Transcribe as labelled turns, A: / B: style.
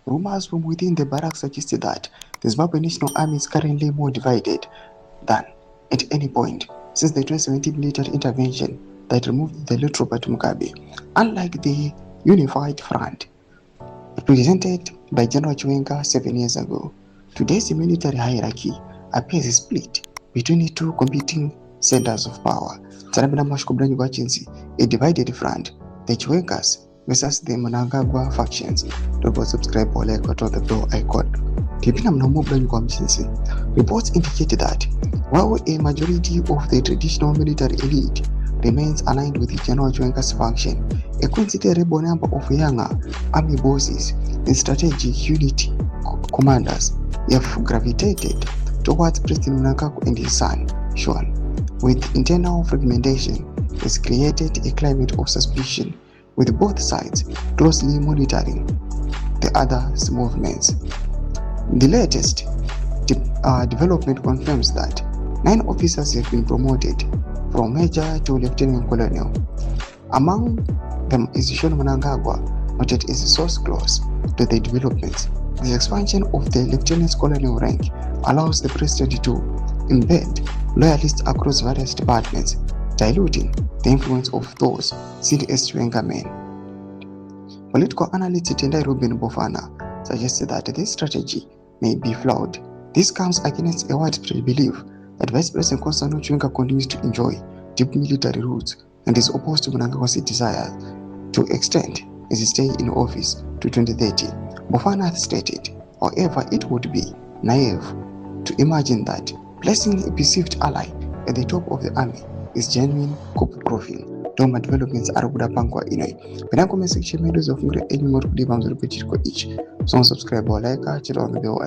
A: Rumors from within the barracks suggested that the Zimbabwe National Army is currently more divided than at any point since the 2017 military intervention that removed the late Robert Mugabe. Unlike the unified front represented by General Chiwenga 7 years ago, today's military hierarchy appears split between the two competing centers of power. A divided front, the Chiwengas versus the Mnangagwa factions. Don't forget to subscribe or like or the bell icon. Reports indicated that while a majority of the traditional military elite remains aligned with General Chiwenga's faction, a considerable number of younger army bosses and strategic unit commanders have gravitated towards President Mnangagwa and his son, Sean. With internal fragmentation, has created a climate of suspicion, with both sides closely monitoring the other's movements. The latest development confirms that 9 officers have been promoted from major to lieutenant colonel. Among them is Sean Mnangagwa, noted as a source close to the developments. The expansion of the lieutenant colonel rank allows the president to embed loyalists across various departments, diluting the influence of those seen as Chiwenga men. Political analyst Tendai Ruben Bofana suggested that this strategy may be flawed. This comes against a widespread belief that Vice President Constantino Chiwenga continues to enjoy deep military roots and is opposed to Mnangagwa's desire to extend his stay in office to 2030. Bofana stated, however, it would be naive to imagine that placing a perceived ally at the top of the army is genuine coup-proofing. Doma developments are kudapangwa inoi. Penako section videos of ngure enyi more kudibamzuru kuchiko each. So subscribe or like channel on the bell.